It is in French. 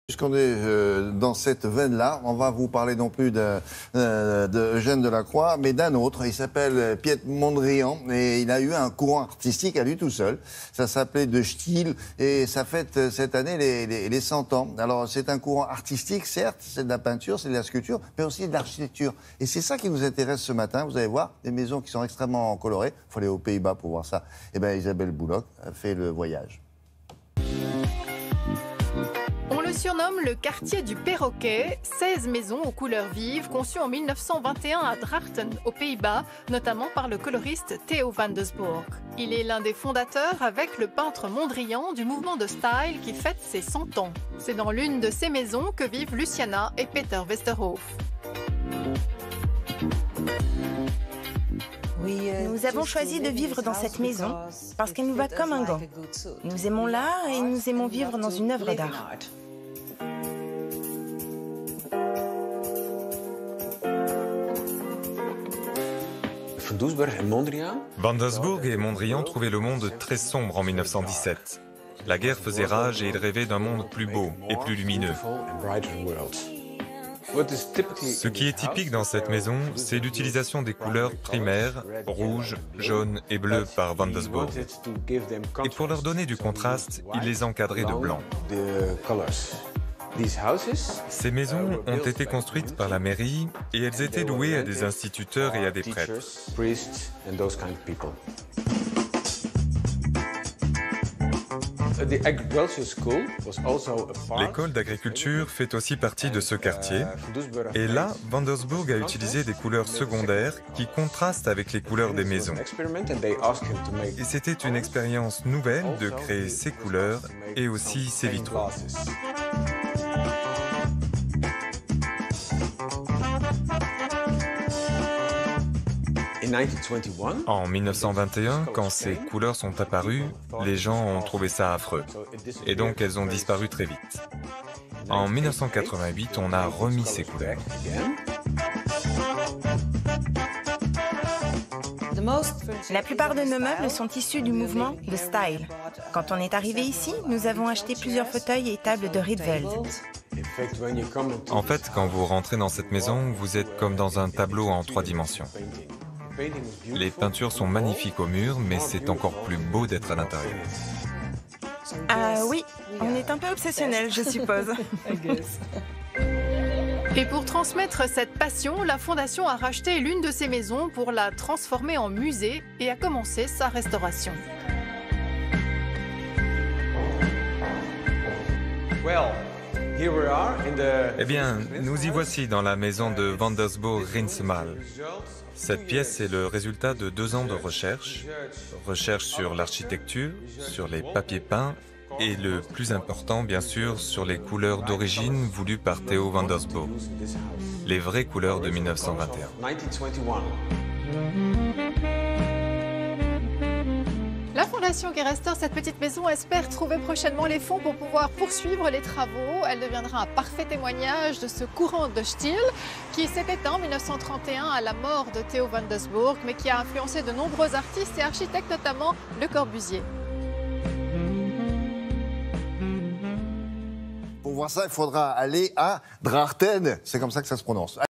Puisqu'on est dans cette veine-là, on va vous parler non plus de Eugène Delacroix, mais d'un autre. Il s'appelle Piet Mondrian et il a eu un courant artistique à lui tout seul. Ça s'appelait De Stijl et ça fête cette année les 100 ans. Alors c'est un courant artistique, certes, c'est de la peinture, c'est de la sculpture, mais aussi de l'architecture. Et c'est ça qui nous intéresse ce matin. Vous allez voir, des maisons qui sont extrêmement colorées. Il faut aller aux Pays-Bas pour voir ça. Eh bien, Isabelle Bouloc a fait le voyage. On le surnomme le quartier du perroquet, 16 maisons aux couleurs vives conçues en 1921 à Drachten, aux Pays-Bas, notamment par le coloriste Theo van Doesburg. Il est l'un des fondateurs, avec le peintre Mondrian, du mouvement de style qui fête ses 100 ans. C'est dans l'une de ces maisons que vivent Luciana et Peter Westerhof. Nous avons choisi de vivre dans cette maison parce qu'elle nous va comme un gant. Nous aimons l'art et nous aimons vivre dans une œuvre d'art. Van Doesburg et Mondrian trouvaient le monde très sombre en 1917. La guerre faisait rage et ils rêvaient d'un monde plus beau et plus lumineux. Ce qui est typique dans cette maison, c'est l'utilisation des couleurs primaires, rouge, jaune et bleu par Van Doesburg. Et pour leur donner du contraste, il les encadrait de blanc. Ces maisons ont été construites par la mairie et elles étaient louées à des instituteurs et à des prêtres. L'école d'agriculture fait aussi partie de ce quartier. Et là, Van Doesburg a utilisé des couleurs secondaires qui contrastent avec les couleurs des maisons. Et c'était une expérience nouvelle de créer ces couleurs et aussi ces vitraux. En 1921, quand ces couleurs sont apparues, les gens ont trouvé ça affreux. Et donc elles ont disparu très vite. En 1988, on a remis ces couleurs. La plupart de nos meubles sont issus du mouvement de style. Quand on est arrivé ici, nous avons acheté plusieurs fauteuils et tables de Rietveld. En fait, quand vous rentrez dans cette maison, vous êtes comme dans un tableau en 3 dimensions. Les peintures sont magnifiques au mur, mais c'est encore plus beau d'être à l'intérieur. Oui, on est un peu obsessionnel, je suppose. Et pour transmettre cette passion, la Fondation a racheté l'une de ces maisons pour la transformer en musée et a commencé sa restauration. Eh bien, nous y voici dans la maison de Van Doesburg-Rinsemal. Cette pièce est le résultat de 2 ans de recherche. Recherche sur l'architecture, sur les papiers peints et le plus important, bien sûr, sur les couleurs d'origine voulues par Theo van Doesburg. Les vraies couleurs de 1921. La Fondation qui restaure cette petite maison espère trouver prochainement les fonds pour pouvoir poursuivre les travaux. Elle deviendra un parfait témoignage de ce courant de style qui s'est éteint en 1931 à la mort de Theo van Doesburg, mais qui a influencé de nombreux artistes et architectes, notamment Le Corbusier. Pour voir ça, il faudra aller à Drachten. C'est comme ça que ça se prononce.